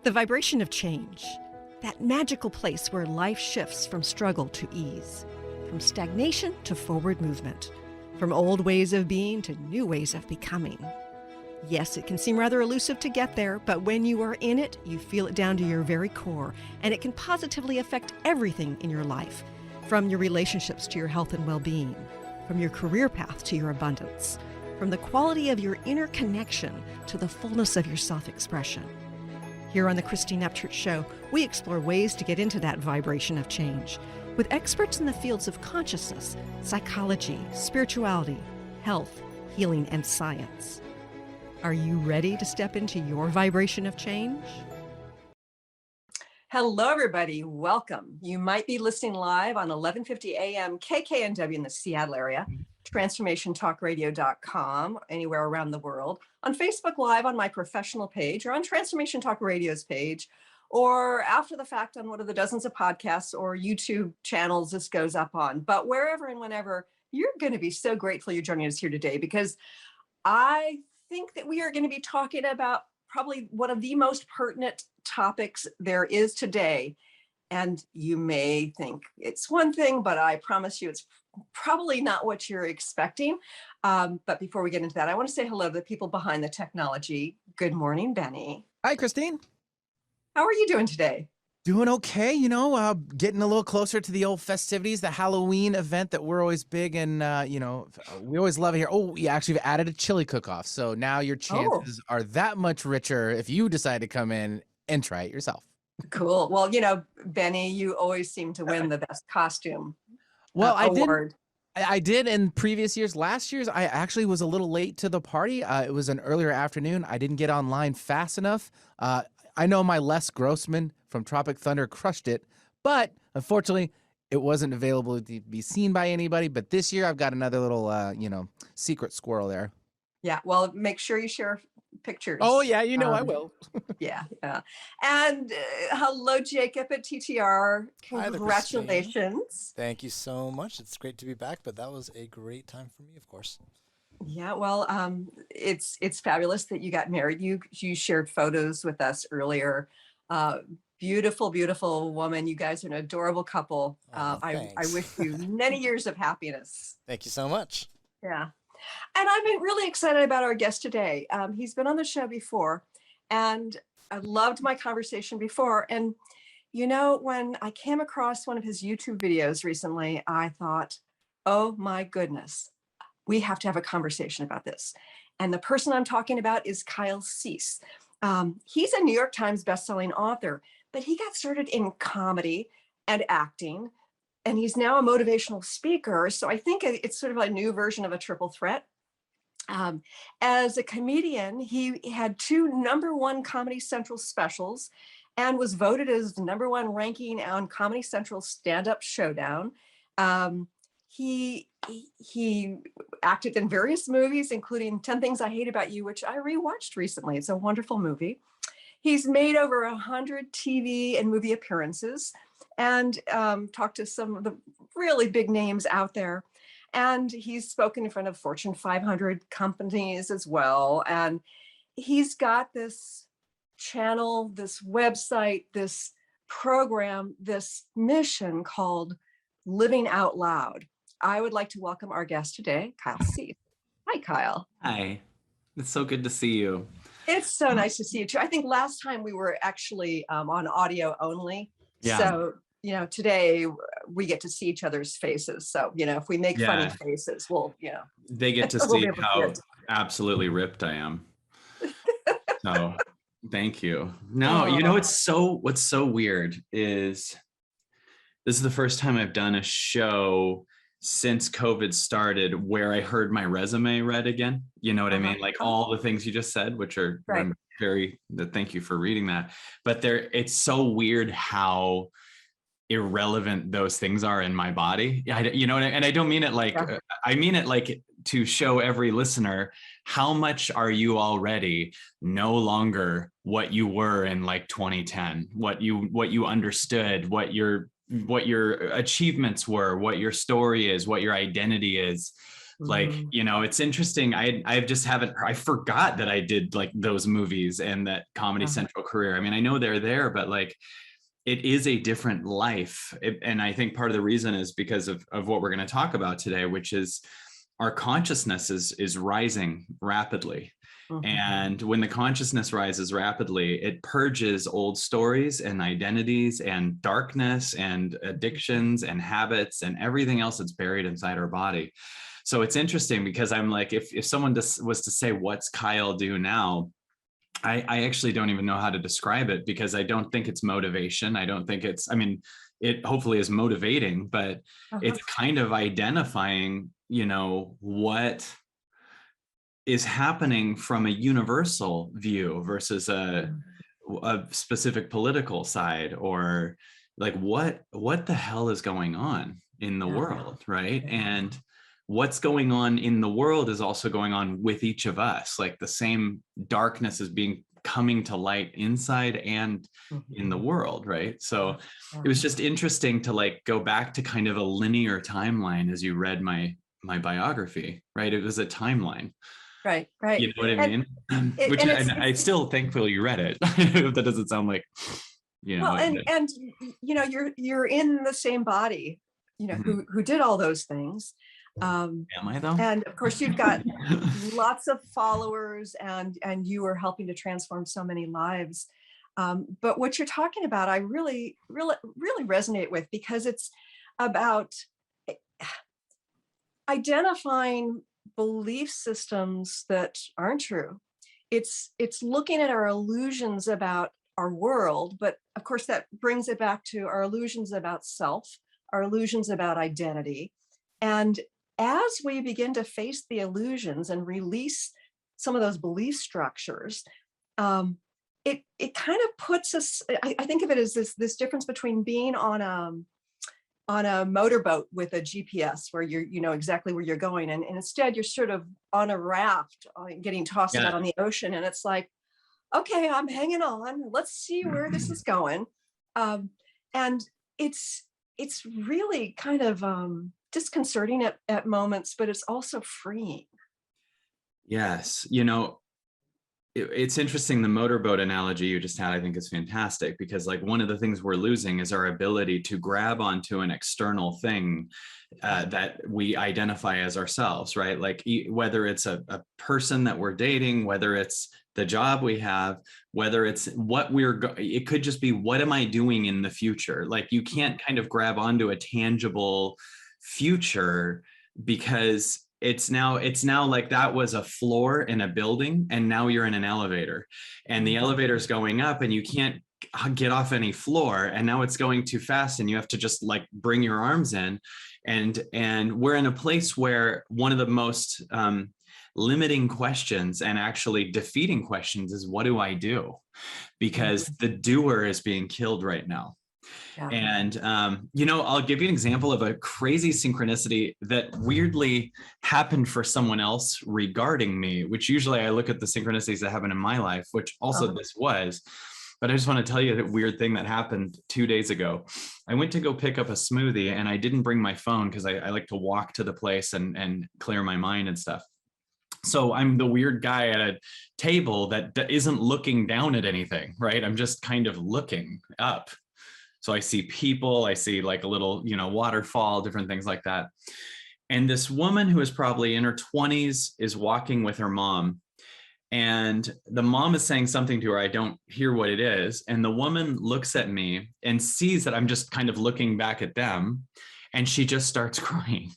The vibration of change, that magical place where life shifts from struggle to ease, from stagnation to forward movement, from old ways of being to new ways of becoming. Yes, it can seem rather elusive to get there, but when you are in it, you feel it down to your very core, and it can positively affect everything in your life, from your relationships to your health and well-being, from your career path to your abundance, from the quality of your inner connection to the fullness of your self-expression. Here on the Christine Upchurch Show, we explore ways to get into that vibration of change with experts in the fields of consciousness, psychology, spirituality, health, healing, and science. Are you ready to step into your vibration of change? Hello, everybody. Welcome. You might be listening live on 1150 AM KKNW in the Seattle area, transformationtalkradio.com, anywhere around the world, on Facebook Live on my professional page, or on Transformation Talk Radio's page, or after the fact on one of the dozens of podcasts or YouTube channels this goes up on. But wherever and whenever, you're going to be so grateful you're joining us here today, because I think that we are going to be talking about probably one of the most pertinent topics there is today. And you may think it's one thing, but I promise you it's probably not what you're expecting. But before we get into that, I want to say hello to the people behind the technology. Good morning, Benny. Hi, Christine. How are you doing today? Doing okay, getting a little closer to the old festivities, the Halloween event that we're always big and, we always love it here. Oh, you actually have added a chili cook-off. So now your chances are that much richer if you decide to come in and try it yourself. Cool. Well, Benny, you always seem to win the best costume award. I did in previous years. Last year's, I actually was a little late to the party. It was an earlier afternoon. I didn't get online fast enough. I know my Les Grossman from Tropic Thunder crushed it, but unfortunately, it wasn't available to be seen by anybody. But this year, I've got another little, secret squirrel there. Yeah, well, make sure you share pictures. Oh, yeah, I will. Yeah. And hello, Jacob at TTR. Congratulations. Thank you so much. It's great to be back, but that was a great time for me, of course. Yeah, well, it's fabulous that you got married. You shared photos with us earlier. Beautiful, beautiful woman. You guys are an adorable couple. I wish you many years of happiness. Thank you so much. Yeah. And I've been really excited about our guest today. He's been on the show before, and I loved my conversation before. And, when I came across one of his YouTube videos recently, I thought, oh my goodness, we have to have a conversation about this. And the person I'm talking about is Kyle Cease. He's a New York Times bestselling author, but he got started in comedy and acting, and he's now a motivational speaker. So I think it's sort of a new version of a triple threat. As a comedian, he had 2 #1 Comedy Central specials and was voted as the #1 ranking on Comedy Central Stand-Up Showdown. He acted in various movies, including 10 Things I Hate About You, which I rewatched recently. It's a wonderful movie. He's made over 100 TV and movie appearances and talked to some of the really big names out there. And he's spoken in front of Fortune 500 companies as well. And he's got this channel, this website, this program, this mission called Living Out Loud. I would like to welcome our guest today, Kyle Cease. Hi, Kyle. Hi. It's so good to see you. It's so nice to see you too. I think last time we were actually on audio only. Yeah. So, today we get to see each other's faces. So, if we make funny faces, we'll, They get to see how absolutely ripped I am. So thank you. No, what's so weird is this is the first time I've done a show since COVID started where I heard my resume read again. You know what I mean? Like all the things you just said, which are thank you for reading that. But it's so weird how irrelevant those things are in my body. And I don't mean it like, I mean it like to show every listener how much are you already no longer what you were in like 2010, what you understood, what your what your achievements were, what your story is, what your identity is. Like, you know, it's interesting. I just haven't, I forgot that I did like those movies and that Comedy Central career. I mean, I know they're there, but like, it is a different life. And I think part of the reason is because of what we're going to talk about today, which is our consciousness is rising rapidly. And when the consciousness rises rapidly, it purges old stories and identities and darkness and addictions and habits and everything else that's buried inside our body. So it's interesting because I'm like, if someone was to say, what's Kyle do now? I actually don't even know how to describe it, because I don't think it's motivation. I don't think it's, I mean, it hopefully is motivating, but it's kind of identifying, you know, what is happening from a universal view versus a specific political side, or like what the hell is going on in the world, right? And what's going on in the world is also going on with each of us. Like the same darkness is coming to light inside and in the world, right? So it was just interesting to like go back to kind of a linear timeline as you read my biography, right? It was a timeline. Right. You know what I mean? Which I still thankful you read it. That doesn't sound like, you know. Well, and you know, you're in the same body, you know, who did all those things. Am I though? And of course, you've got lots of followers, and you are helping to transform so many lives. But what you're talking about, I really resonate with, because it's about identifying belief systems that aren't true. It's looking at our illusions about our world, but of course that brings it back to our illusions about self, our illusions about identity. And as we begin to face the illusions and release some of those belief structures, it kind of puts us, I think of it as this difference between being on a motorboat with a GPS where you know exactly where you're going, and instead you're sort of on a raft getting tossed out on the ocean, and it's like, okay, I'm hanging on, let's see where this is going. And it's really kind of disconcerting at moments, but it's also freeing. Yes, you know, it's interesting. The motorboat analogy you just had, I think, is fantastic, because like one of the things we're losing is our ability to grab onto an external thing that we identify as ourselves, right? Like whether it's a person that we're dating, whether it's the job we have, whether it's what it could just be, what am I doing in the future? Like you can't kind of grab onto a tangible future, because it's now like that was a floor in a building, and now you're in an elevator, and the elevator's going up and you can't get off any floor, and now it's going too fast and you have to just like bring your arms in, and we're in a place where one of the most limiting questions and actually defeating questions is, what do I do? Because the doer is being killed right now. Yeah. And, you know, I'll give you an example of a crazy synchronicity that weirdly happened for someone else regarding me, which usually I look at the synchronicities that happen in my life, which also this was. But I just want to tell you the weird thing that happened 2 days ago. I went to go pick up a smoothie, and I didn't bring my phone because I like to walk to the place and clear my mind and stuff. So I'm the weird guy at a table that isn't looking down at anything, right? I'm just kind of looking up. So I see people, I see like a little, you know, waterfall, different things like that. And this woman who is probably in her 20s is walking with her mom. And the mom is saying something to her. I don't hear what it is. And the woman looks at me and sees that I'm just kind of looking back at them. And she just starts crying.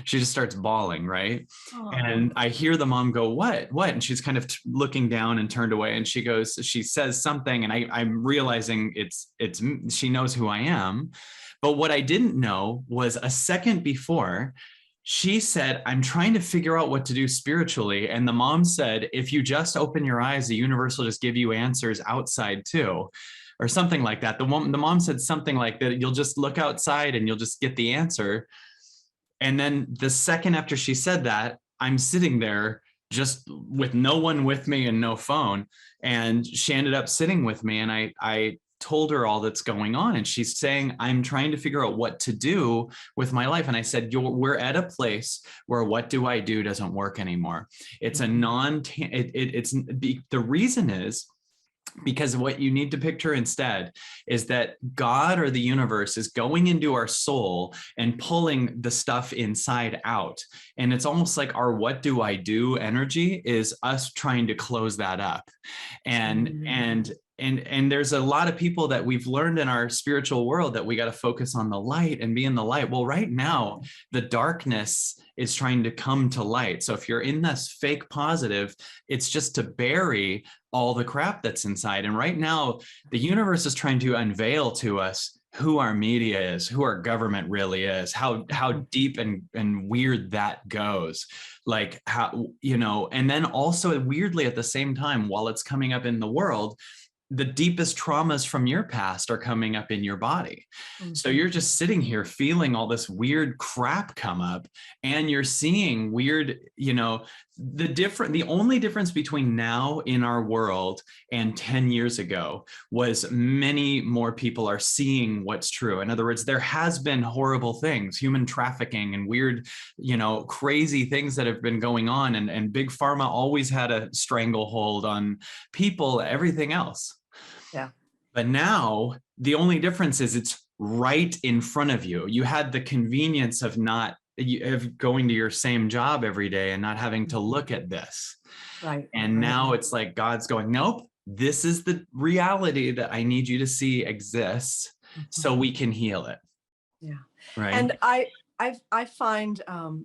She just starts bawling, right? Aww. And I hear the mom go, what? And she's kind of looking down and turned away. And she says something, and I'm realizing she knows who I am. But what I didn't know was a second before, she said, I'm trying to figure out what to do spiritually. And the mom said, if you just open your eyes, the universe will just give you answers outside too, or something like that. The mom said something like that. You'll just look outside and you'll just get the answer. And then the second after she said that, I'm sitting there just with no one with me and no phone. And she ended up sitting with me. And I told her all that's going on. And she's saying, I'm trying to figure out what to do with my life. And I said, we're at a place where what do I do doesn't work anymore. It's a the reason is because what you need to picture instead is that God or the universe is going into our soul and pulling the stuff inside out. And it's almost like our what do I do energy is us trying to close that up. And there's a lot of people that we've learned in our spiritual world that we got to focus on the light and be in the light. Well, right now, the darkness is trying to come to light. So if you're in this fake positive, it's just to bury all the crap that's inside. And right now, the universe is trying to unveil to us who our media is, who our government really is, how deep and weird that goes. Like how, and then also weirdly at the same time, while it's coming up in the world, the deepest traumas from your past are coming up in your body. Mm-hmm. So you're just sitting here feeling all this weird crap come up, and you're seeing weird, the only difference between now in our world and 10 years ago was many more people are seeing what's true. In other words, there has been horrible things, human trafficking and weird, crazy things that have been going on. And Big Pharma always had a stranglehold on people, everything else. Yeah. But now the only difference is it's right in front of you. You had the convenience of going to your same job every day and not having to look at this. Right. And now it's like God's going, nope, this is the reality that I need you to see exists so we can heal it. Yeah. Right. And I find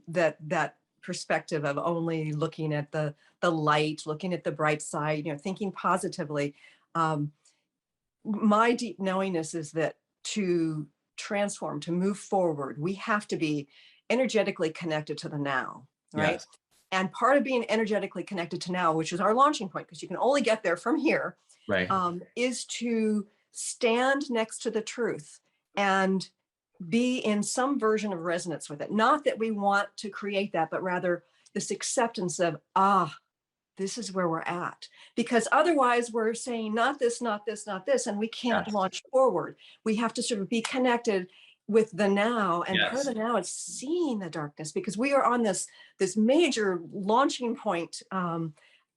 that perspective of only looking at the light, looking at the bright side, thinking positively. My deep knowingness is that to transform, to move forward, we have to be energetically connected to the now, right? Yes. And part of being energetically connected to now, which is our launching point, because you can only get there from here, right, is to stand next to the truth and be in some version of resonance with it. Not that we want to create that, but rather this acceptance of, this is where we're at. Because otherwise we're saying not this, not this, not this, and we can't launch forward. We have to sort of be connected with the now. And part of the now is seeing the darkness, because we are on this major launching point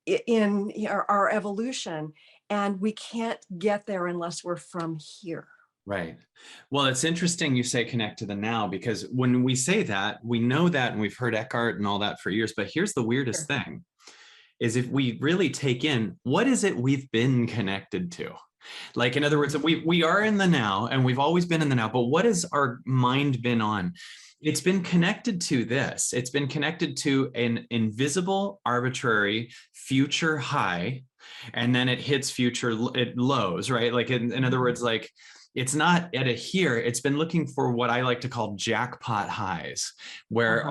in our evolution. And we can't get there unless we're from here. Right. Well, it's interesting you say connect to the now, because when we say that, we know that, and we've heard Eckhart and all that for years. But here's the weirdest thing, is if we really take in, what is it we've been connected to? Like, in other words, we are in the now, and we've always been in the now, but what has our mind been on? It's been connected to this. It's been connected to an invisible, arbitrary future high, and then it hits future lows, right? Like, in other words, like, it's not at a here, it's been looking for what I like to call jackpot highs, where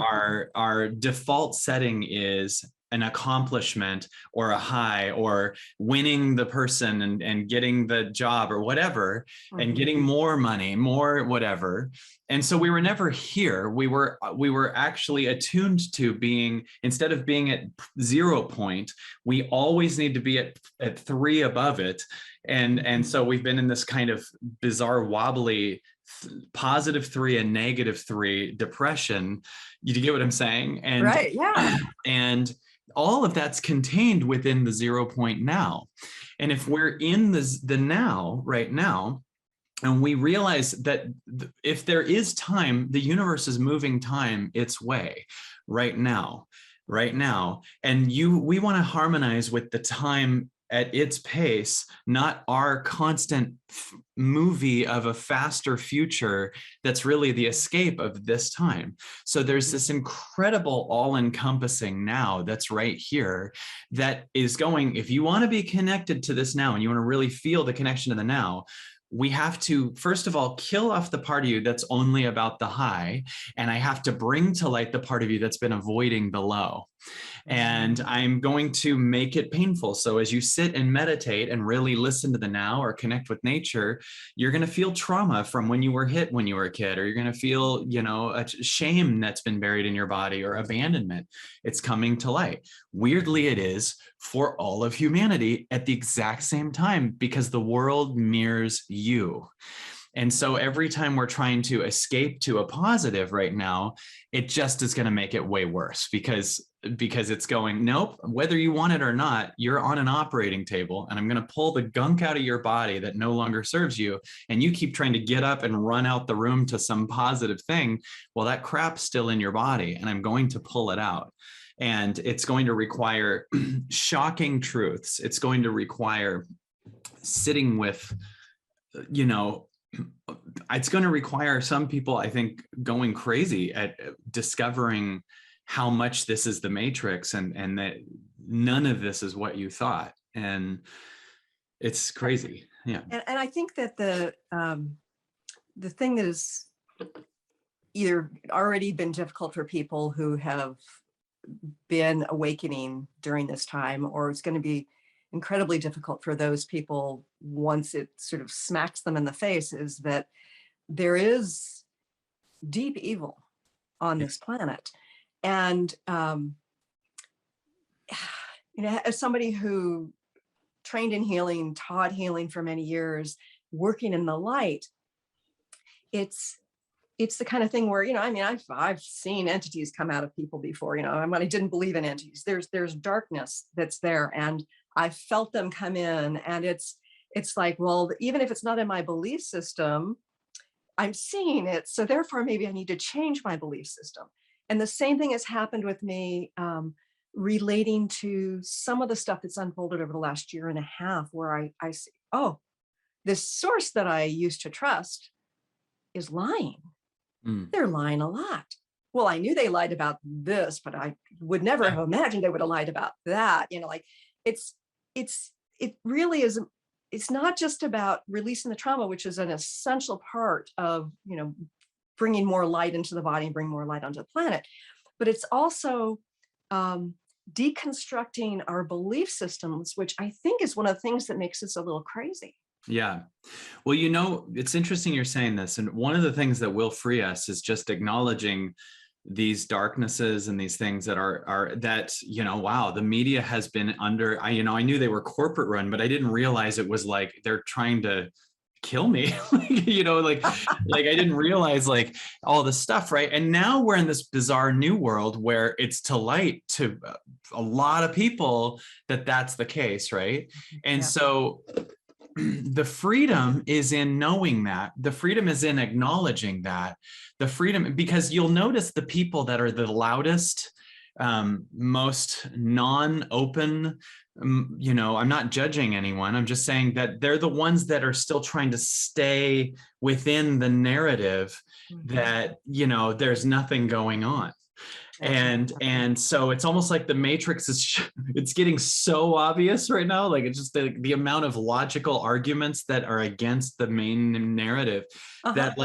our default setting is an accomplishment or a high, or winning the person and getting the job or whatever, and getting more money, more whatever. And so we were never here. We were actually attuned to being, instead of being at 0 point, we always need to be at 3 above it. And so we've been in this kind of bizarre, wobbly +3 and -3 depression. You get what I'm saying? And, right. Yeah. And all of that's contained within the 0 point now. And if we're in the now, right now, and we realize that if there is time, the universe is moving time its way right now. And we want to harmonize with the time at its pace, not our constant movie of a faster future that's really the escape of this time. So there's this incredible all-encompassing now that's right here that is going, if you want to be connected to this now and you want to really feel the connection to the now, we have to, first of all, kill off the part of you that's only about the high. And I have to bring to light the part of you that's been avoiding the low. And I'm going to make it painful. So as you sit and meditate and really listen to the now or connect with nature, you're going to feel trauma from when you were hit when you were a kid, or you're going to feel, a shame that's been buried in your body, or abandonment. It's coming to light. Weirdly, it is for all of humanity at the exact same time, because the world mirrors you. And so every time we're trying to escape to a positive right now, it just is going to make it way worse, because it's going, nope, whether you want it or not, you're on an operating table, and I'm going to pull the gunk out of your body that no longer serves you. And you keep trying to get up and run out the room to some positive thing. Well, that crap's still in your body, and I'm going to pull it out. And it's going to require shocking truths. It's going to require sitting with, it's going to require some people, I think, going crazy at discovering how much this is the matrix, and that none of this is what you thought. And it's crazy. Yeah. And I think that the thing that has either already been difficult for people who have been awakening during this time, or it's going to be incredibly difficult for those people once it sort of smacks them in the face, is that there is deep evil on this planet. And, as somebody who trained in healing, taught healing for many years, working in the light, it's the kind of thing where, I've seen entities come out of people before, I didn't believe in entities. There's darkness that's there, and I felt them come in, and it's like, well, even if it's not in my belief system, I'm seeing it. So therefore, maybe I need to change my belief system. And the same thing has happened with me relating to some of the stuff that's unfolded over the last year and a half, where I see, oh, this source that I used to trust is lying. They're lying a lot. Well, I knew they lied about this, but I would never have imagined they would have lied about that. It really is. It's not just about releasing the trauma, which is an essential part of, bringing more light into the body and bring more light onto the planet, but it's also deconstructing our belief systems, which I think is one of the things that makes us a little crazy. Yeah. Well, it's interesting you're saying this. And one of the things that will free us is just acknowledging these darknesses and these things that are that, wow, the media has been under, I knew they were corporate run, but I didn't realize it was like, they're trying to kill me. I didn't realize all this stuff. Right. And now we're in this bizarre new world where it's to light to a lot of people that's the case. Right. And so the freedom is in knowing that. The freedom is in acknowledging that. The freedom, because you'll notice the people that are the loudest, most non-open, I'm not judging anyone. I'm just saying that they're the ones that are still trying to stay within the narrative that, there's nothing going on. And so it's almost like the matrix it's getting so obvious right now. It's just the amount of logical arguments that are against the main narrative that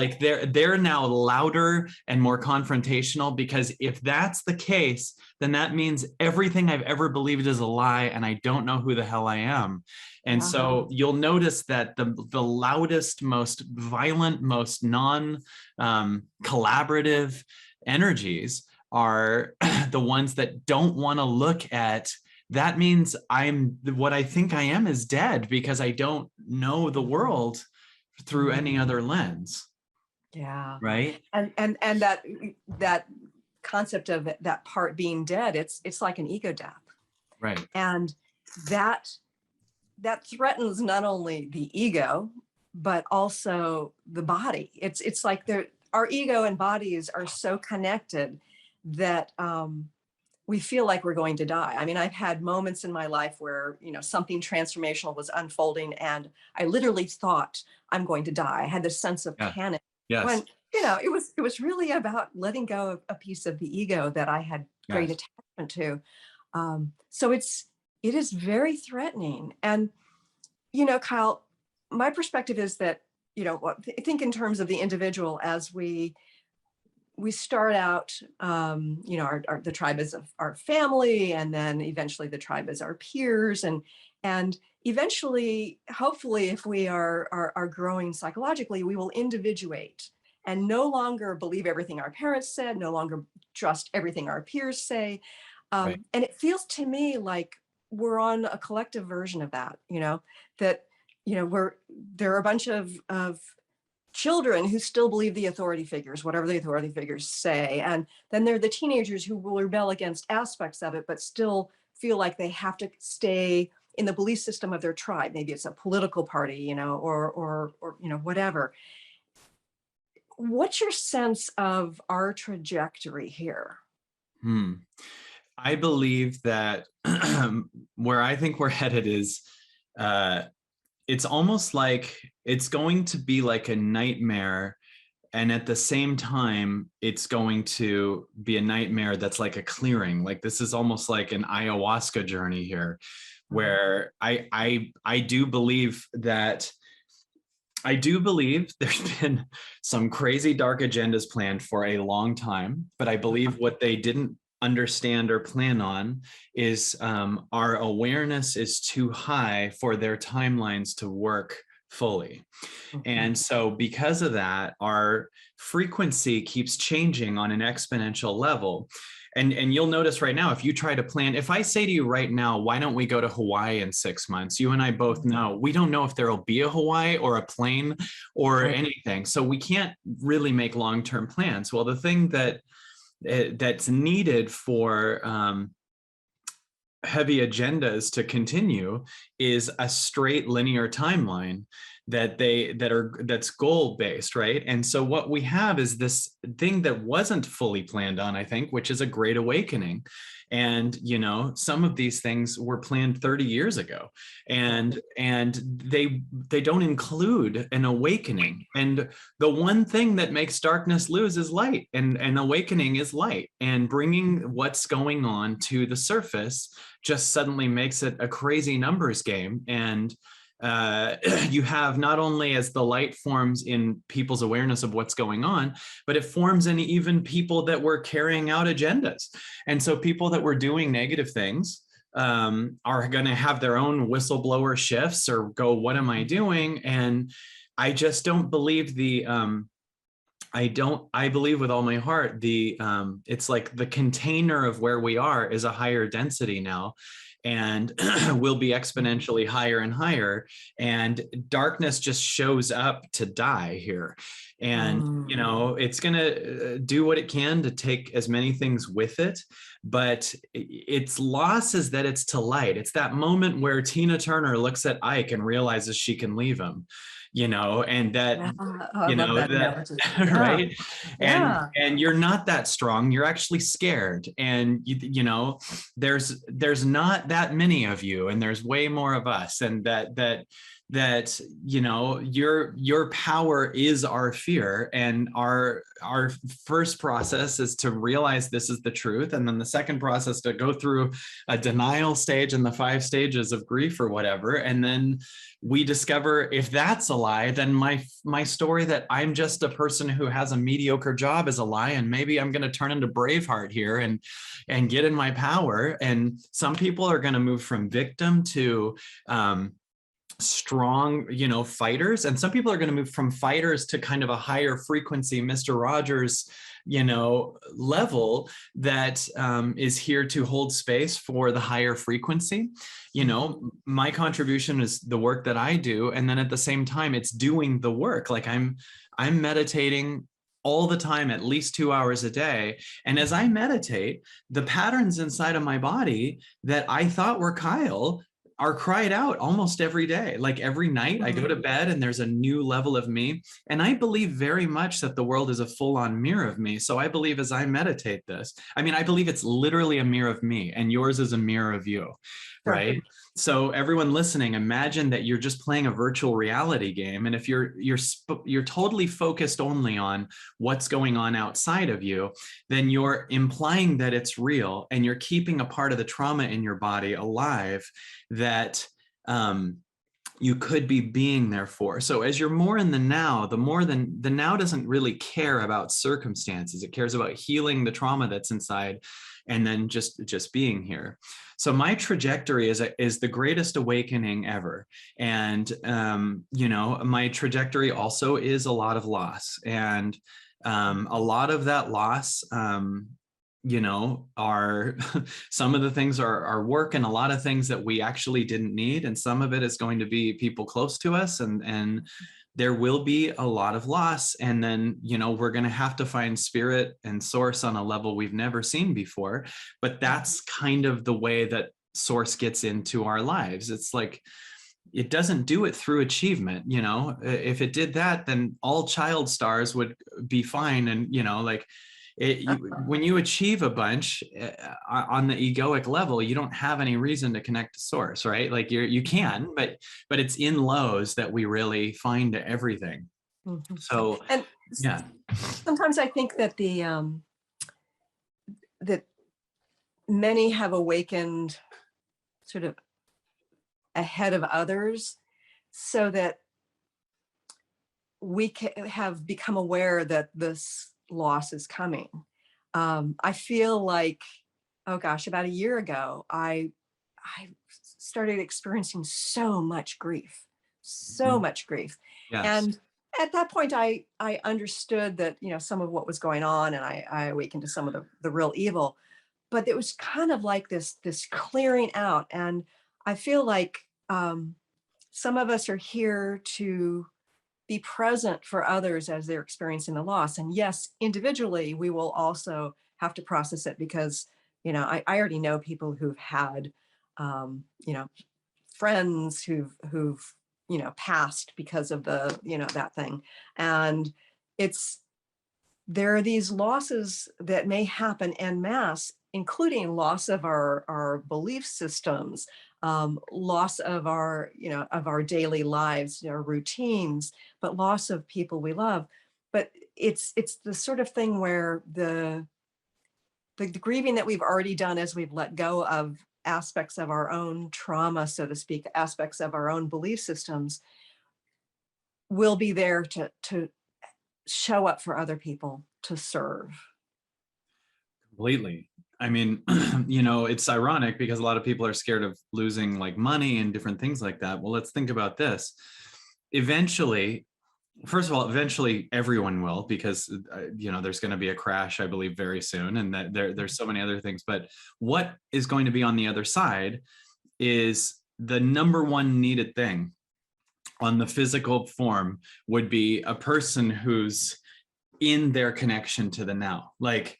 they're now louder and more confrontational, because if that's the case, then that means everything I've ever believed is a lie, and I don't know who the hell I am. And so you'll notice that the loudest, most violent, most collaborative energies are the ones that don't want to look at. That means what I think I am is dead, because I don't know the world through any other lens. Yeah. Right. And that concept of that part being dead, it's like an ego death. Right. And that threatens not only the ego, but also the body. It's like our ego and bodies are so connected that we feel like we're going to die. I've had moments in my life where, something transformational was unfolding, and I literally thought I'm going to die. I had this sense of panic. Yes. When, it was really about letting go of a piece of the ego that I had great attachment to. So it is very threatening. And, Kyle, my perspective is that, think in terms of the individual as we we start out, you know, the tribe is our family, and then eventually the tribe is our peers, and eventually, hopefully, if we are growing psychologically, we will individuate and no longer believe everything our parents said, no longer trust everything our peers say. Right. And it feels to me like we're on a collective version of that, you know, that, you know, there are a bunch of children who still believe the authority figures, whatever the authority figures say. And then there are the teenagers who will rebel against aspects of it, but still feel like they have to stay in the belief system of their tribe. Maybe it's a political party, you know, or you know, whatever. What's your sense of our trajectory here? I believe that where I think we're headed is it's almost like it's going to be like a nightmare. And at the same time, it's going to be a nightmare that's like a clearing. Like this is almost like an ayahuasca journey here, where I do believe that there's been some crazy dark agendas planned for a long time, but I believe what they didn't understand or plan on is our awareness is too high for their timelines to work fully. And so because of that, our frequency keeps changing on an exponential level. And you'll notice right now, if you try to plan, if I say to you right now, why don't we go to Hawaii in 6 months? You and I both know, we don't know if there'll be a Hawaii or a plane or anything. So we can't really make long-term plans. Well, the thing that's needed for heavy agendas to continue is a straight linear timeline that's goal based, right? And so what we have is this thing that wasn't fully planned on, I think, which is a great awakening. And you know, some of these things were planned 30 years ago, and they don't include an awakening. And the one thing that makes darkness lose is light, and awakening is light. And bringing what's going on to the surface just suddenly makes it a crazy numbers game. And you have not only as the light forms in people's awareness of what's going on, but it forms in even people that were carrying out agendas. And so people that were doing negative things are going to have their own whistleblower shifts or go, what am I doing? And I just don't believe I believe with all my heart, it's like the container of where we are is a higher density now, and will be exponentially higher and higher. And darkness just shows up to die here. And, you know, it's going to do what it can to take as many things with it. But its loss is that it's to light. It's that moment where Tina Turner looks at Ike and realizes she can leave him. You know, and that, you know, that, right. And you're not that strong. You're actually scared. And, you know, there's not that many of you, and there's way more of us. And that, you know, your power is our fear. And our first process is to realize this is the truth. And then the second process to go through a denial stage and the 5 stages of grief or whatever. And then we discover if that's a lie, then my story that I'm just a person who has a mediocre job is a lie. And maybe I'm going to turn into Braveheart here and get in my power. And some people are going to move from victim to strong, you know, fighters. And some people are going to move from fighters to kind of a higher frequency, Mr. Rogers, you know, level that is here to hold space for the higher frequency. You know, my contribution is the work that I do. And then at the same time, it's doing the work. Like I'm meditating all the time, at least 2 hours a day. And as I meditate, the patterns inside of my body that I thought were Kyle are cried out almost every day. Like every night I go to bed and there's a new level of me. And I believe very much that the world is a full-on mirror of me. So I believe as I meditate this, I mean, I believe it's literally a mirror of me, and yours is a mirror of you, right? So everyone listening, imagine that you're just playing a virtual reality game. And if you're totally focused only on what's going on outside of you, then you're implying that it's real, and you're keeping a part of the trauma in your body alive that you could be being there for. So as you're more in the now, the now doesn't really care about circumstances. It cares about healing the trauma that's inside, and then just being here. So my trajectory is the greatest awakening ever. And, my trajectory also is a lot of loss. And a lot of that loss, are some of the things are work, and a lot of things that we actually didn't need. And some of it is going to be people close to us, and there will be a lot of loss. And then, we're going to have to find spirit and source on a level we've never seen before. But that's kind of the way that source gets into our lives. It's like, it doesn't do it through achievement. If it did that, then all child stars would be fine. And, when you achieve a bunch on the egoic level, you don't have any reason to connect to source, right? Like you can, but it's in lows that we really find everything. Mm-hmm. So, and yeah. Sometimes I think that that many have awakened sort of ahead of others, so that we have become aware that this loss is coming. I feel like, oh gosh, about a year ago, I started experiencing so much grief. Yes. And at that point, I understood that, some of what was going on, and I awakened to some of the real evil, but it was kind of like this clearing out. And I feel like some of us are here to be present for others as they're experiencing the loss. And yes, individually, we will also have to process it, because, I already know people who've had, friends who've, passed because of that thing. And there are these losses that may happen en masse, including loss of our belief systems, loss of our daily lives, our routines, but loss of people we love. But it's the sort of thing where the grieving that we've already done, as we've let go of aspects of our own trauma, so to speak, aspects of our own belief systems, will be there to show up for other people, to serve. Completely. I mean, it's ironic because a lot of people are scared of losing like money and different things like that. Well, let's think about this. Eventually, first of all, everyone will, because, there's going to be a crash, I believe, very soon. And that there's so many other things. But what is going to be on the other side is the number one needed thing on the physical form would be a person who's in their connection to the now. Like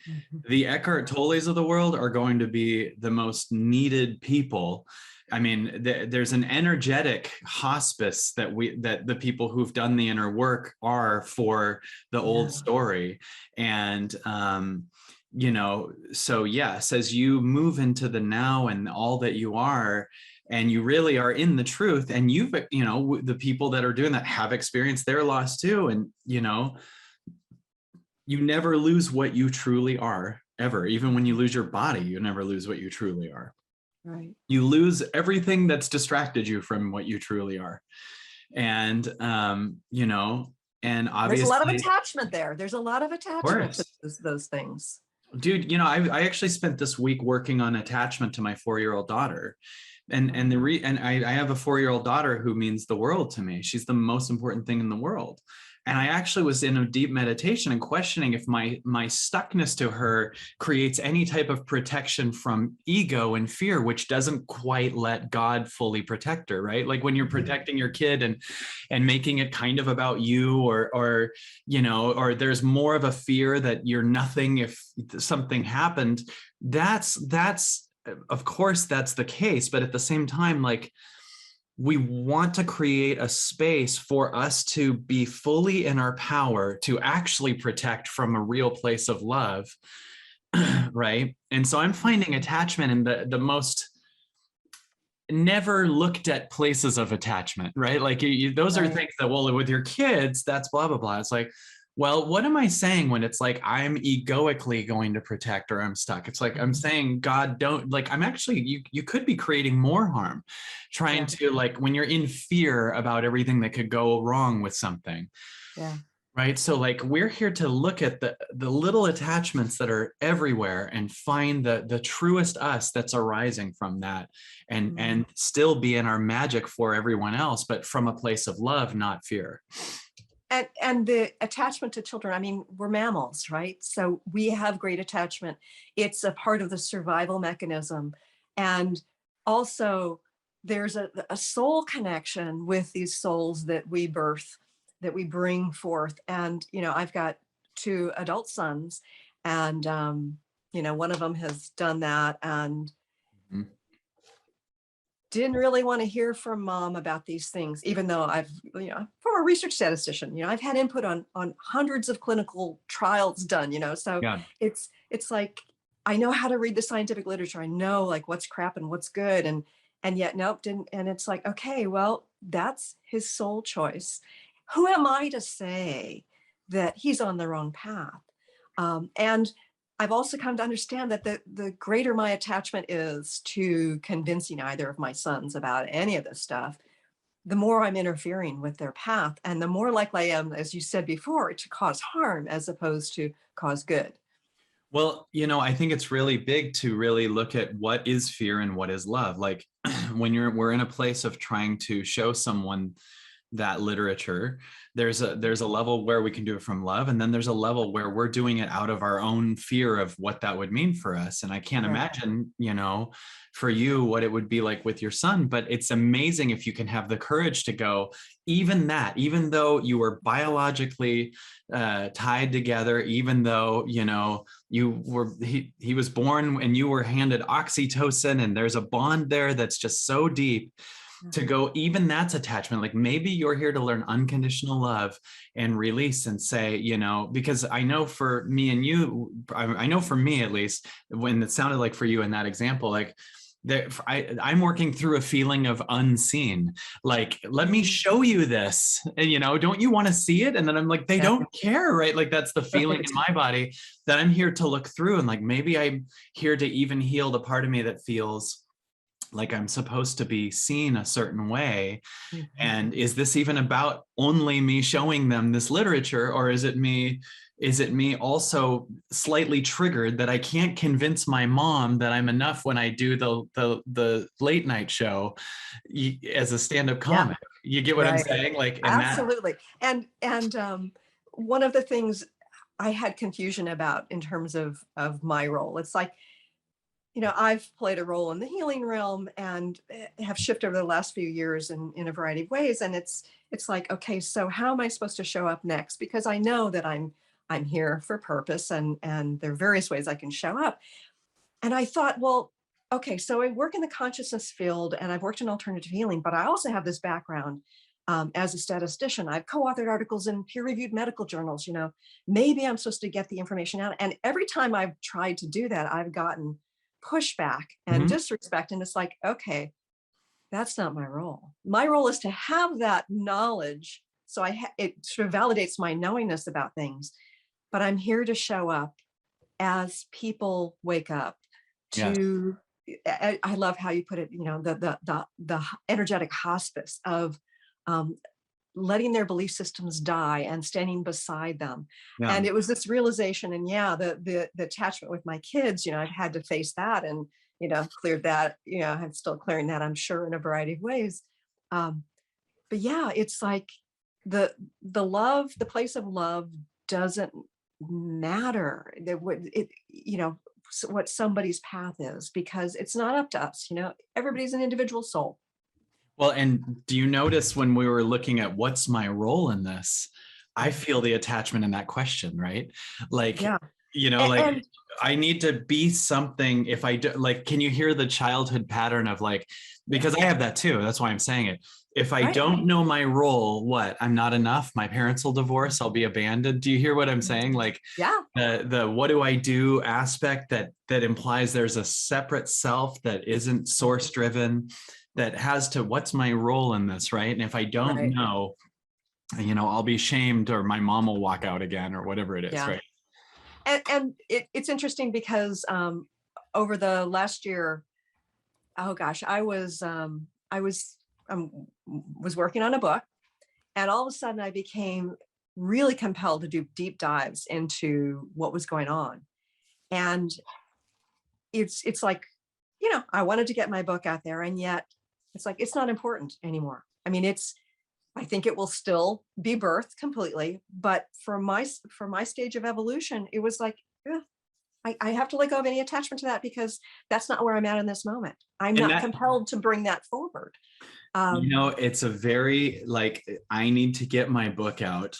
the Eckhart Tolles of the world are going to be the most needed people. I mean, there's an energetic hospice that the people who've done the inner work are for the old story. And, so yes, as you move into the now and all that you are, and you really are in the truth, and you've, the people that are doing that have experienced their loss too. And, you never lose what you truly are, ever. Even when you lose your body, you never lose what you truly are. Right. You lose everything that's distracted you from what you truly are. And, and obviously— There's a lot of attachment there. There's a lot of attachment to those things. Dude, I actually spent this week working on attachment to my 4-year-old daughter. And I have a 4-year-old daughter who means the world to me. She's the most important thing in the world. And I actually was in a deep meditation and questioning if my stuckness to her creates any type of protection from ego and fear, which doesn't quite let God fully protect her, right? Like when you're protecting your kid and making it kind of about you, or there's more of a fear that you're nothing if something happened. That's of course that's the case, but at the same time, like, we want to create a space for us to be fully in our power to actually protect from a real place of love, right? And so I'm finding attachment in the most never looked at places of attachment, right? Like those are things that, well, with your kids, that's blah, blah, blah. It's like, Well, what am I saying when it's like I'm egoically going to protect or I'm stuck? It's like I'm saying, God, don't, like, I'm actually, you could be creating more harm, trying to, like, when you're in fear about everything that could go wrong with something. Yeah. Right. So like we're here to look at the little attachments that are everywhere and find the truest us that's arising from that, and still be in our magic for everyone else, but from a place of love, not fear. And the attachment to children, I mean, we're mammals, right? So we have great attachment. It's a part of the survival mechanism. And also there's a soul connection with these souls that we birth, that we bring forth. And, you know, I've got 2 adult sons, and, you know, one of them has done that and didn't really want to hear from mom about these things, even though I've, you know, from a research statistician, you know, I've had input on hundreds of clinical trials done, you know, so Yeah. it's like, I know how to read the scientific literature. I know like what's crap and what's good. And yet, nope, didn't. And it's like, okay, well, that's his soul choice. Who am I to say that he's on the wrong path? And I've also come to understand that the greater my attachment is to convincing either of my sons about any of this stuff, the more I'm interfering with their path, and the more likely I am, as you said before, to cause harm as opposed to cause good. Well, you know, I think it's really big to really look at what is fear and what is love. Like when we're in a place of trying to show someone that literature, there's a level where we can do it from love, and then there's a level where we're doing it out of our own fear of what that would mean for us. And I can't imagine, you know, for you what it would be like with your son, but it's amazing if you can have the courage to go, even that, even though you were biologically tied together, even though, you know, he was born and you were handed oxytocin, and there's a bond there that's just so deep, to go, even that's attachment. Like maybe you're here to learn unconditional love and release, and say, you know, because I know for me and you, I know for me at least, when it sounded like for you in that example, like I'm working through a feeling of unseen, like, let me show you this, and, you know, don't you want to see it? And then I'm like, they don't care, right? Like that's the feeling in my body that I'm here to look through. And like, maybe I'm here to even heal the part of me that feels like I'm supposed to be seen a certain way. And is this even about only me showing them this literature, or is it me also slightly triggered that I can't convince my mom that I'm enough when I do the late night show as a stand-up comic? You get what I'm saying? Like, absolutely. And one of the things I had confusion about in terms of my role, it's like, you know, I've played a role in the healing realm and have shifted over the last few years in a variety of ways. And it's like, okay, so how am I supposed to show up next? Because I know that I'm here for purpose, and there are various ways I can show up. And I thought, well, okay, so I work in the consciousness field and I've worked in alternative healing, but I also have this background as a statistician. I've co-authored articles in peer-reviewed medical journals. You know, maybe I'm supposed to get the information out. And every time I've tried to do that, I've gotten pushback and disrespect. And it's like, okay, that's not my role. My role is to have that knowledge. So it sort of validates my knowingness about things, but I'm here to show up as people wake up to, I love how you put it, you know, the energetic hospice of letting their belief systems die and standing beside them. And it was this realization, and the attachment with my kids, you know, I've had to face that, and, you know, cleared that, you know, I'm still clearing that, I'm sure, in a variety of ways. But yeah, it's like the love, the place of love doesn't matter you know, what somebody's path is, because it's not up to us. You know, everybody's an individual soul. Well, and do you notice when we were looking at what's my role in this, I feel the attachment in that question, right? Like, you know, like I need to be something. If I do, like, can you hear the childhood pattern of like, because I have that too. That's why I'm saying it. If I don't know my role, what? I'm not enough. My parents will divorce. I'll be abandoned. Do you hear what I'm saying? Like, the what do I do aspect that implies there's a separate self that isn't source driven, that has to, what's my role in this, right? And if I don't know, I'll be shamed, or my mom will walk out again, or whatever it is, Yeah. right? And it's interesting because over the last year, oh gosh, I was working on a book, and all of a sudden I became really compelled to do deep dives into what was going on. And it's like, I wanted to get my book out there, and yet it's like, it's not important anymore. I mean, I think it will still be birthed completely, but for my stage of evolution, it was like, yeah, I have to let go of any attachment to that, because that's not where I'm at in this moment. I'm And not that, compelled to bring that forward. it's a very, like, I need to get my book out.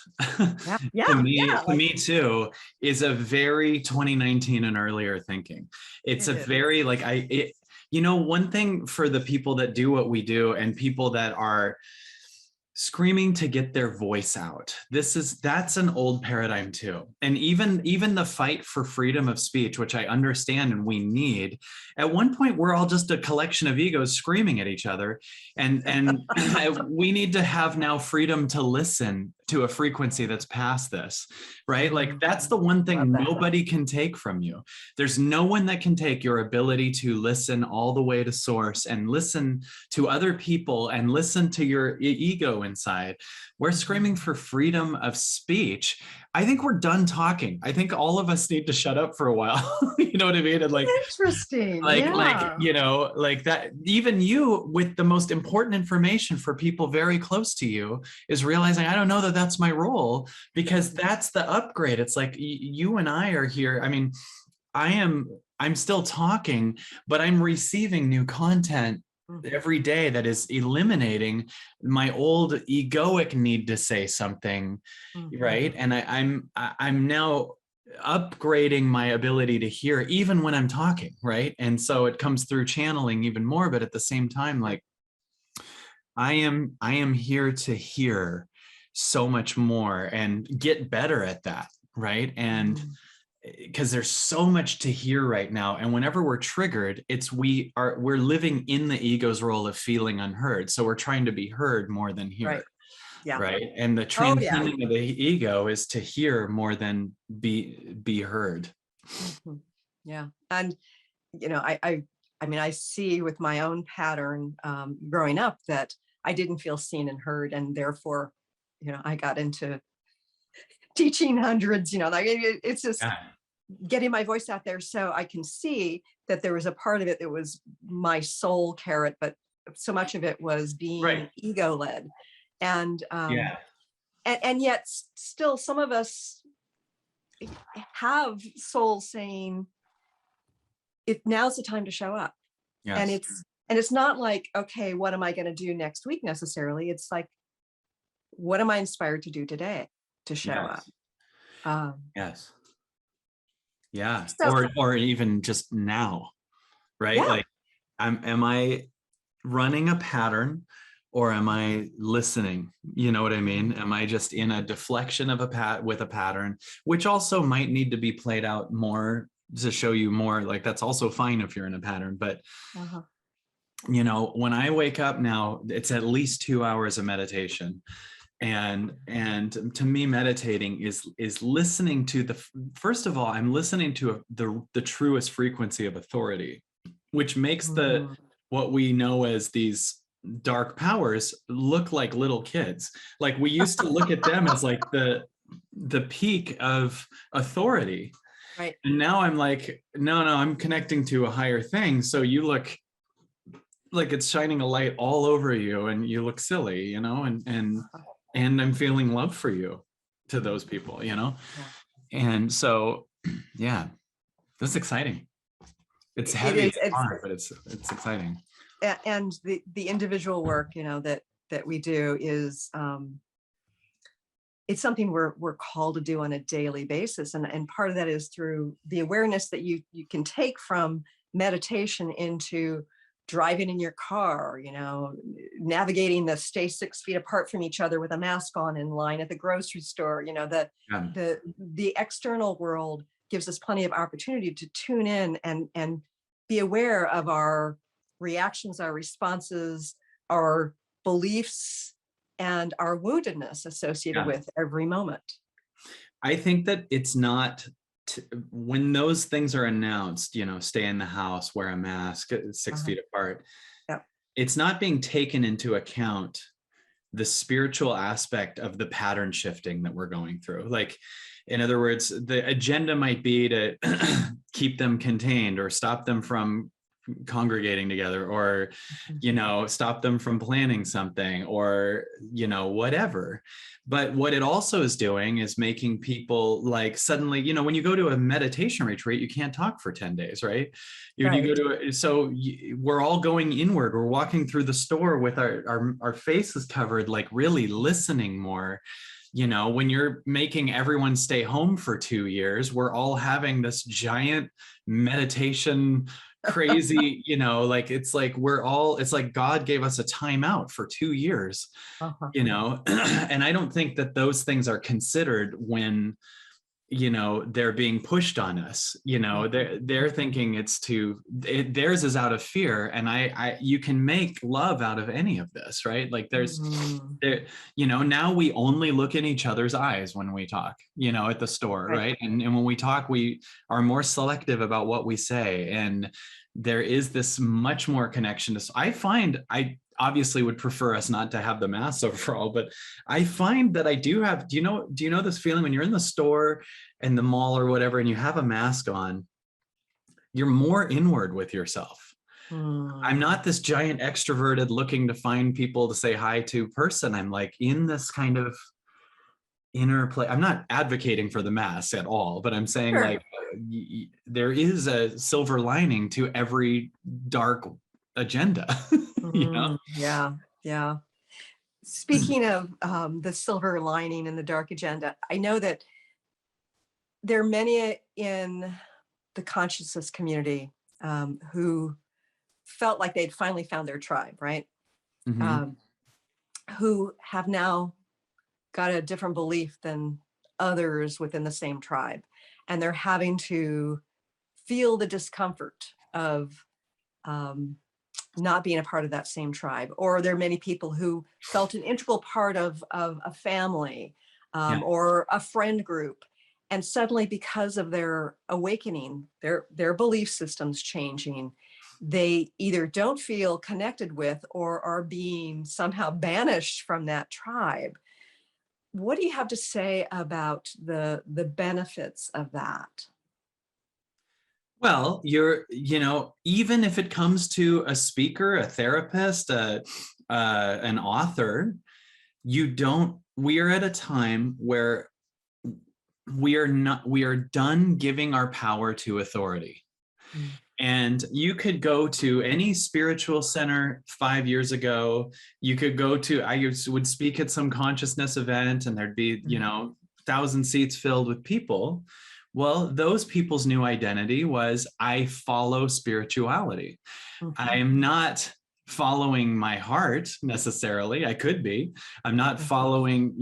Yeah, To me too, is a very 2019 and earlier thinking. It's It a is. very, like, one thing for the people that do what we do, and people that are screaming to get their voice out, that's an old paradigm too. And even the fight for freedom of speech, which I understand and we need, at one point we're all just a collection of egos screaming at each other, and we need to have now freedom to listen to a frequency that's past this, right? Like, that's the one thing nobody can take from you. There's no one that can take your ability to listen all the way to source, and listen to other people, and listen to your ego inside. We're screaming for freedom of speech. I think we're done talking. I think all of us need to shut up for a while. You know what I mean? And like, Interesting. like that, even you, with the most important information for people very close to you, is realizing, I don't know that that's my role, because that's the upgrade. It's like, you and I are here. I mean, I'm still talking, but I'm receiving new content every day that is eliminating my old egoic need to say something, right? And I'm now upgrading my ability to hear even when I'm talking, right? And so it comes through channeling even more, but at the same time, like, I am here to hear so much more and get better at that, right? And because there's so much to hear right now, and whenever we're triggered, we're living in the ego's role of feeling unheard, so we're trying to be heard more than hear. Right. Yeah. Right. And the transcending of the ego is to hear more than be heard. Yeah. And I mean, I see with my own pattern growing up that I didn't feel seen and heard, and therefore, I got into teaching hundreds, like it's just getting my voice out there, so I can see that there was a part of it that was my soul carrot, but so much of it was being ego led. And and yet still some of us have soul saying, now's the time to show up. And it's not like, okay, what am I going to do next week necessarily? It's like, what am I inspired to do today to show up? Or even just now, right? Like, am I running a pattern, or am I listening? You know what I mean? Am I just in a deflection of with a pattern, which also might need to be played out more to show you more? Like, that's also fine if you're in a pattern, but when I wake up now, it's at least 2 hours of meditation. And to me, meditating is listening to first of all, I'm listening to the truest frequency of authority, which makes what we know as these dark powers look like little kids. Like, we used to look at them as like the peak of authority. Right. And now I'm like, no, I'm connecting to a higher thing. So you look like it's shining a light all over you, and you look silly, and I'm feeling love for you to those people, And so, this is exciting. It's heavy, it's hard, but it's exciting. And the individual work, that we do is, it's something we're called to do on a daily basis. And part of that is through the awareness that you can take from meditation into driving in your car, navigating the stay 6 feet apart from each other with a mask on in line at the grocery store. The external world gives us plenty of opportunity to tune in and be aware of our reactions, our responses, our beliefs, and our woundedness associated Yeah. with every moment. I think that it's not when those things are announced, stay in the house, wear a mask, 6 feet apart. Yep. It's not being taken into account the spiritual aspect of the pattern shifting that we're going through. Like, in other words, the agenda might be to keep them contained or stop them from congregating together, or stop them from planning something, or whatever. But what it also is doing is making people, like, suddenly, when you go to a meditation retreat, you can't talk for 10 days, right? You go to we're all going inward. We're walking through the store with our faces covered, like really listening more. When you're making everyone stay home for 2 years, we're all having this giant meditation crazy, like, it's like it's like God gave us a timeout for 2 years, and I don't think that those things are considered when they're being pushed on us. They're thinking theirs is out of fear, and you can make love out of any of this, right? Like, now we only look in each other's eyes when we talk, at the store, right? And when we talk, we are more selective about what we say, and there is this much more connection to. I obviously would prefer us not to have the masks overall, but I find that I do have, do you know this feeling when you're in the store and the mall or whatever, and you have a mask on, you're more inward with yourself. I'm not this giant extroverted looking to find people to say hi to person. I'm like in this kind of inner play. I'm not advocating for the mask at all, but I'm saying like there is a silver lining to every dark agenda. Yeah. Speaking of the silver lining and the dark agenda, I know that there are many in the consciousness community who felt like they'd finally found their tribe, right? Who have now got a different belief than others within the same tribe. And they're having to feel the discomfort of not being a part of that same tribe. Or there are many people who felt an integral part of a family or a friend group. And suddenly, because of their awakening, their belief systems changing, they either don't feel connected with or are being somehow banished from that tribe. What do you have to say about the benefits of that? Well, even if it comes to a speaker, a therapist, an author, we are at a time where we are done giving our power to authority. And you could go to any spiritual center 5 years ago. You could go to, I would speak at some consciousness event and there'd be, 1,000 seats filled with people. Well, those people's new identity was, I follow spirituality. I am not following my heart necessarily. I could be. I'm not following,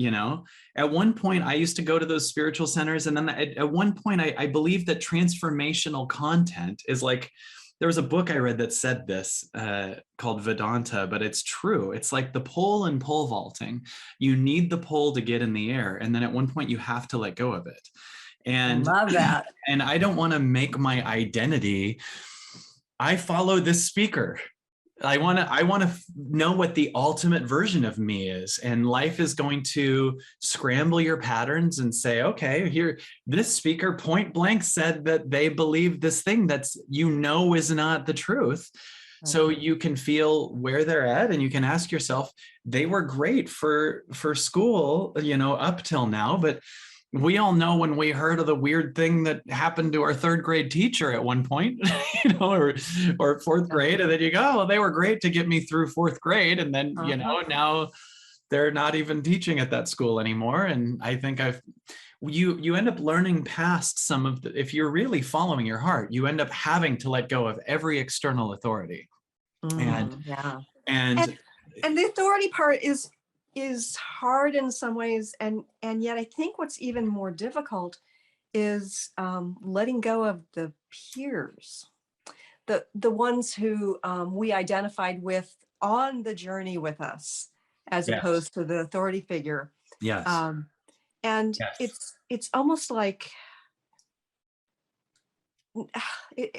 at one point I used to go to those spiritual centers. And then at one point I believe that transformational content is like, there was a book I read that said this called Vedanta, but it's true. It's like the pole and pole vaulting. You need the pole to get in the air. And then at one point you have to let go of it. And love that. And I don't want to make my identity, I follow this speaker. I want to know what the ultimate version of me is. And life is going to scramble your patterns and say, okay, here, this speaker point blank said that they believe this thing that's, is not the truth. So you can feel where they're at and you can ask yourself, they were great for school, up till now, but we all know when we heard of the weird thing that happened to our third grade teacher at one point, or fourth grade, and then you go, well, they were great to get me through fourth grade. And then, now they're not even teaching at that school anymore. And I think you end up learning past some of if you're really following your heart, you end up having to let go of every external authority. And the authority part is hard in some ways, and yet I think what's even more difficult is letting go of the peers, the ones who we identified with on the journey with us, as Yes. opposed to the authority figure. Yes. And Yes. it's almost like,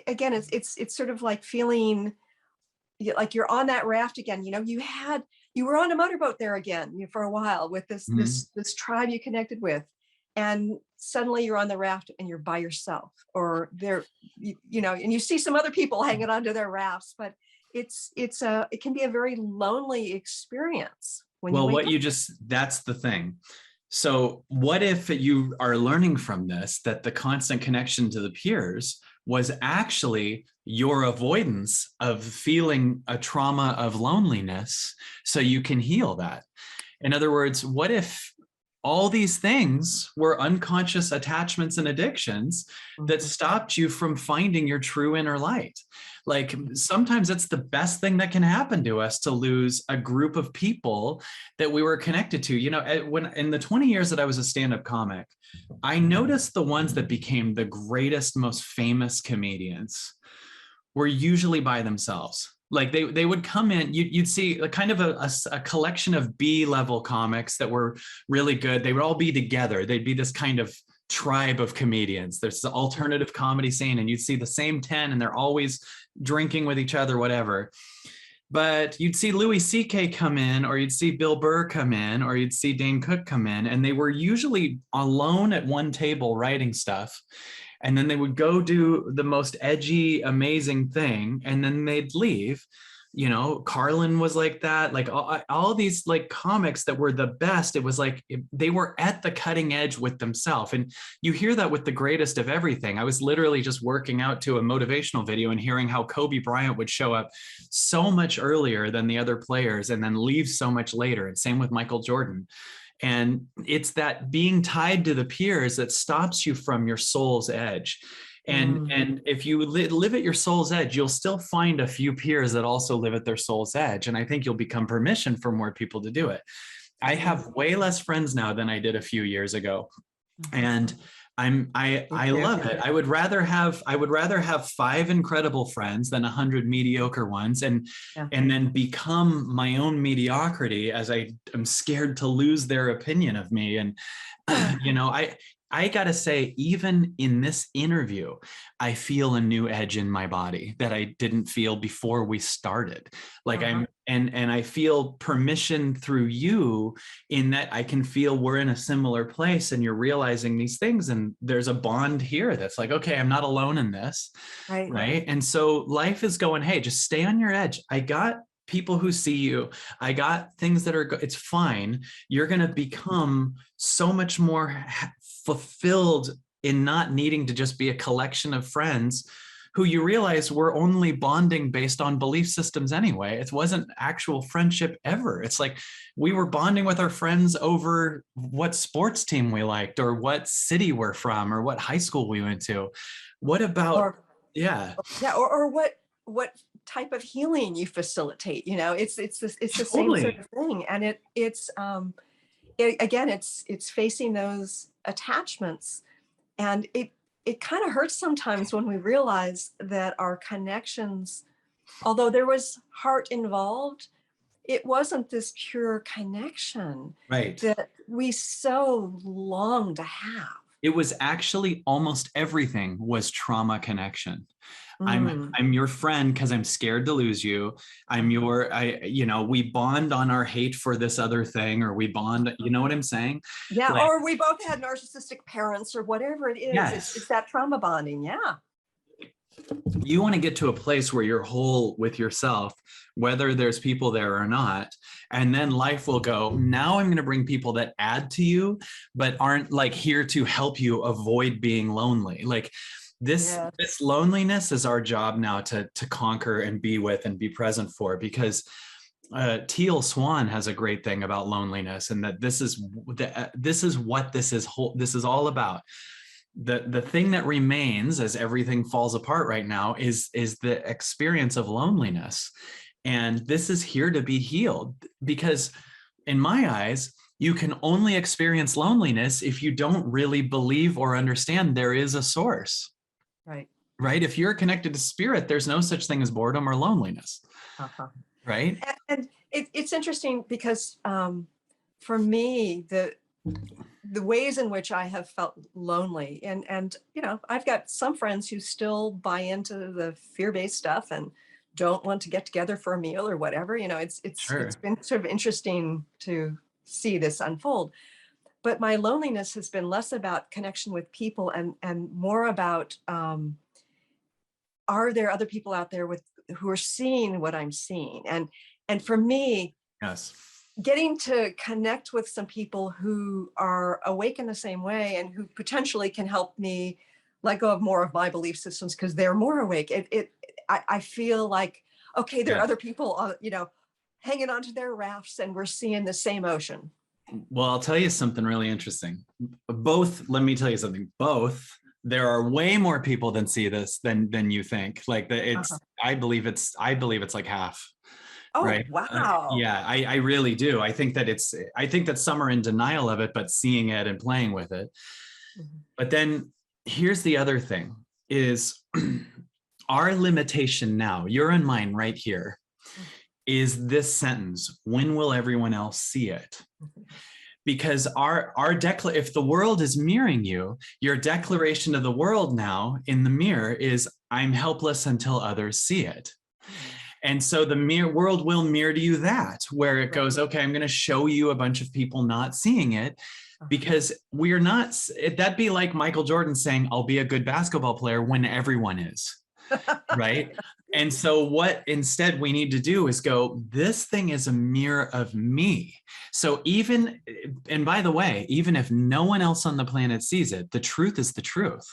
again, it's sort of like feeling like you're on that raft again. You know, you were on a motorboat there again, for a while with this tribe you connected with, and suddenly you're on the raft and you're by yourself, or and you see some other people hanging onto their rafts, but it can be a very lonely experience when you wake up. That's the thing. So what if you are learning from this, that the constant connection to the peers was actually your avoidance of feeling a trauma of loneliness, so you can heal that? In other words, what if all these things were unconscious attachments and addictions that stopped you from finding your true inner light? Like, sometimes it's the best thing that can happen to us to lose a group of people that we were connected to. You know, when in the 20 years that I was a stand-up comic, I noticed the ones that became the greatest, most famous comedians were usually by themselves. Like they would come in, you'd see a kind of a collection of B-level comics that were really good. They would all be together. They'd be this kind of tribe of comedians. There's the alternative comedy scene, and you'd see the same 10, and they're always drinking with each other, whatever. But you'd see Louis C.K. come in, or you'd see Bill Burr come in, or you'd see Dane Cook come in, and they were usually alone at one table writing stuff. And then they would go do the most edgy, amazing thing, and then they'd leave. You know, Carlin was like that. Like all these like comics that were the best, it was like they were at the cutting edge with themselves. And you hear that with the greatest of everything. I was literally just working out to a motivational video and hearing how Kobe Bryant would show up so much earlier than the other players and then leave so much later. And same with Michael Jordan. And it's that being tied to the peers that stops you from your soul's edge. And if you live at your soul's edge, you'll still find a few peers that also live at their soul's edge. And I think you'll become permission for more people to do it. I have way less friends now than I did a few years ago. And I love it. I would rather have 5 incredible friends than 100 mediocre ones, and then become my own mediocrity, as I am scared to lose their opinion of me. And you know, I gotta say, even in this interview, I feel a new edge in my body that I didn't feel before we started. Like and I feel permission through you, in that I can feel we're in a similar place, and you're realizing these things, and there's a bond here that's like, okay, I'm not alone in this. Right. And so life is going, hey, just stay on your edge. I got people who see you. I got things that are, it's fine. You're going to become so much more fulfilled in not needing to just be a collection of friends who you realize were only bonding based on belief systems anyway. It wasn't actual friendship ever. It's like we were bonding with our friends over what sports team we liked, or what city we're from, or what high school we went to. What about, or what type of healing you facilitate? You know, it's the same sort of thing. And it's facing those attachments, and it kind of hurts sometimes when we realize that our connections, although there was heart involved, it wasn't this pure connection that we so long to have. It was actually almost everything was trauma connection. I'm your friend because I'm scared to lose you. We bond on our hate for this other thing, or we bond, you know what I'm saying? Yeah. Like, or we both had narcissistic parents, or whatever it is. Yes. It's that trauma bonding. Yeah. You want to get to a place where you're whole with yourself, whether there's people there or not. And then life will go, now I'm going to bring people that add to you, but aren't like here to help you avoid being lonely. Like, this loneliness is our job now to conquer and be with and be present for, because Teal Swan has a great thing about loneliness, and that this is what this is all about. The thing that remains as everything falls apart right now is the experience of loneliness. And this is here to be healed, because in my eyes, you can only experience loneliness if you don't really believe or understand there is a source. Right. If you're connected to spirit, there's no such thing as boredom or loneliness. Right. And It's interesting because for me, the ways in which I have felt lonely, and I've got some friends who still buy into the fear-based stuff and don't want to get together for a meal or whatever. Sure. It's been sort of interesting to see this unfold. But my loneliness has been less about connection with people and more about, are there other people out there who are seeing what I'm seeing? And for me, Yes. getting to connect with some people who are awake in the same way and who potentially can help me let go of more of my belief systems because they're more awake. I feel like, okay, there are other people, hanging onto their rafts and we're seeing the same ocean. Well, I'll tell you something really interesting. Let me tell you something. There are way more people that see this than you think. Like I believe it's like half. Oh, right. wow. Yeah, I really do. I think that some are in denial of it, but seeing it and playing with it. Mm-hmm. But then here's the other thing is our limitation now, your and mine right here, is this sentence: when will everyone else see it? Because if the world is mirroring you, your declaration to the world now in the mirror is, I'm helpless until others see it. And so the world will mirror to you that, where it goes, okay, I'm going to show you a bunch of people not seeing it, because we're not, that'd be like Michael Jordan saying, I'll be a good basketball player when everyone is. Right. And so what instead we need to do is go, this thing is a mirror of me. So and by the way, even if no one else on the planet sees it, the truth is the truth.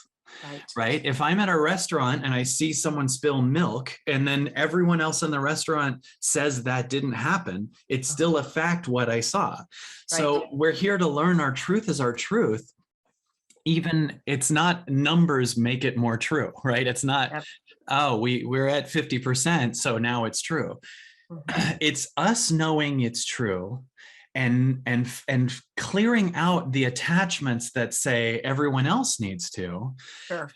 Right. If I'm at a restaurant and I see someone spill milk and then everyone else in the restaurant says that didn't happen, it's still a fact what I saw. So we're here to learn our truth is our truth. Even it's not numbers make it more true, right? It's not, we're at 50%, so now it's true. It's us knowing it's true and clearing out the attachments that say everyone else needs to,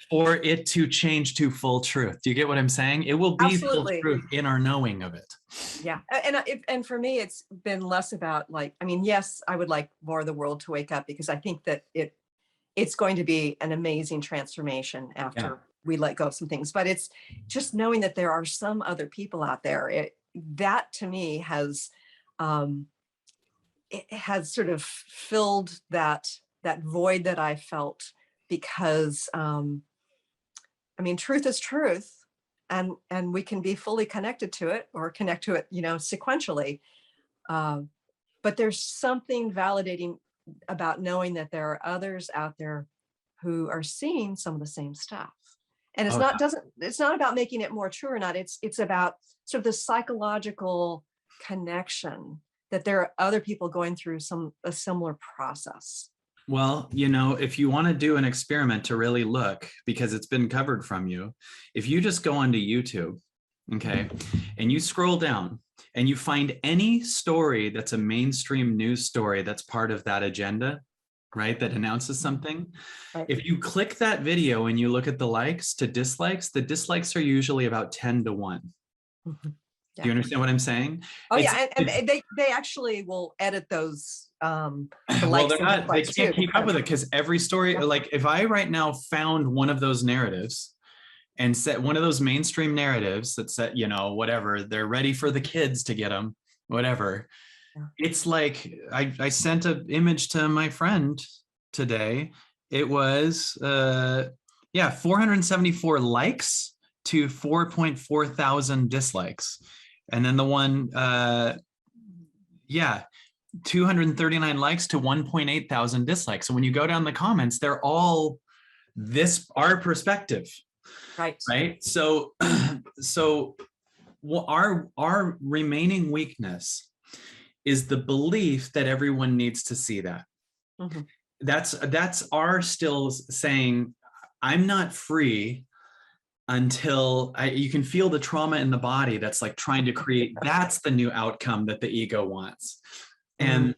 for it to change to full truth. Do you get what I'm saying? It will be full truth in our knowing of it. Yeah. And for me, it's been less about yes, I would like more of the world to wake up, because I think that it's going to be an amazing transformation after we let go of some things. But it's just knowing that there are some other people out there. That to me has it has sort of filled that void that I felt, because truth is truth, and we can be fully connected to it or connect to it, sequentially. But there's something validating about knowing that there are others out there who are seeing some of the same stuff. And it's not about making it more true or not. It's about sort of the psychological connection that there are other people going through a similar process. Well, if you want to do an experiment to really look, because it's been covered from you, if you just go onto YouTube, okay, and you scroll down and you find any story that's a mainstream news story that's part of that agenda, right, that announces something, if you click that video and you look at the likes to dislikes, the dislikes are usually about 10 to 1. Do you understand what I'm saying? Oh, and they actually will edit those. Well, they can't keep up with it, because every story, like if I right now found one of those narratives and set one of those mainstream narratives that said, whatever, they're ready for the kids to get them, whatever. It's like, I sent an image to my friend today. It was, 474 likes to 4.4 thousand dislikes. And then the one, 239 likes to 1.8 thousand dislikes. So when you go down the comments, they're all our perspective. Right. So our remaining weakness is the belief that everyone needs to see that. That's our still saying, I'm not free until you can feel the trauma in the body that's like trying to create, that's the new outcome that the ego wants. And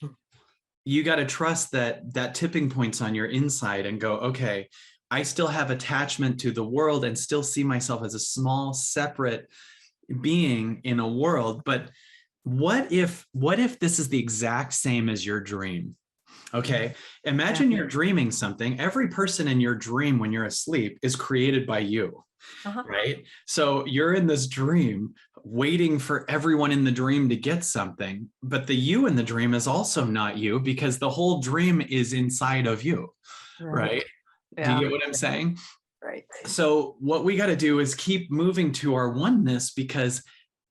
you got to trust that tipping point's on your inside and go, okay, I still have attachment to the world and still see myself as a small, separate being in a world, but what if this is the exact same as your dream? Okay. Imagine you're dreaming something. Every person in your dream when you're asleep is created by you. Right. So you're in this dream waiting for everyone in the dream to get something, but the you in the dream is also not you because the whole dream is inside of you. Right. Do you get what I'm saying? Right. So what we got to do is keep moving to our oneness, because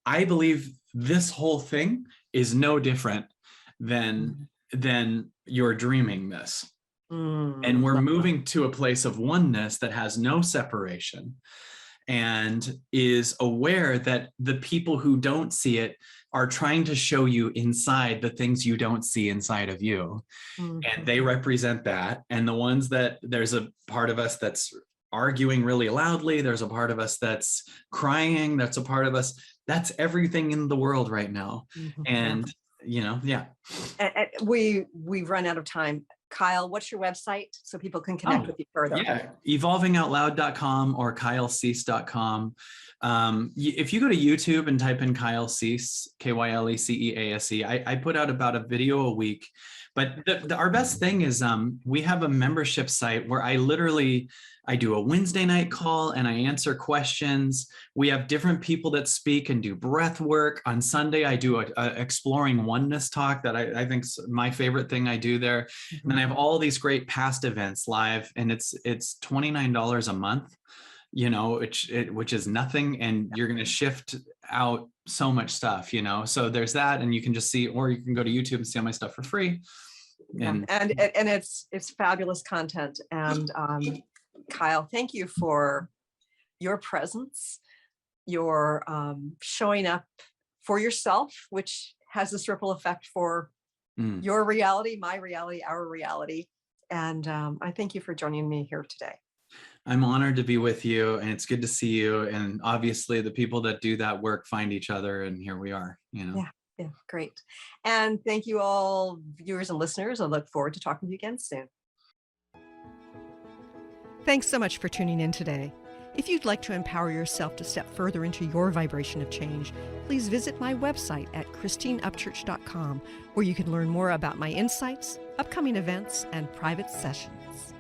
I believe this whole thing is no different than you're dreaming this. And we're moving to a place of oneness that has no separation and is aware that the people who don't see it are trying to show you inside the things you don't see inside of you. And they represent that. And the ones that there's a part of us that's arguing really loudly, there's a part of us that's crying, that's a part of us, that's everything in the world right now. And we've run out of time. Kyle, what's your website so people can connect with you further? Yeah, evolvingoutloud.com or kylecease.com. If you go to YouTube and type in Kyle Cease, Kylecease, I put out about a video a week. But our best thing is we have a membership site where I do a Wednesday night call and I answer questions. We have different people that speak and do breath work. On Sunday, I do a exploring oneness talk that I think's my favorite thing I do there. And then I have all these great past events live, and it's $29 a month, which is nothing. And you're going to shift out so much stuff, so there's that. And you can just see, or you can go to YouTube and see all my stuff for free. And it's fabulous content. And Kyle, thank you for your presence, your showing up for yourself, which has this ripple effect for your reality, my reality, our reality. And I thank you for joining me here today. I'm honored to be with you, and it's good to see you. And obviously the people that do that work find each other, and here we are, Yeah, great. And thank you all, viewers and listeners. I look forward to talking to you again soon. Thanks so much for tuning in today. If you'd like to empower yourself to step further into your vibration of change, please visit my website at christineupchurch.com, where you can learn more about my insights, upcoming events, and private sessions.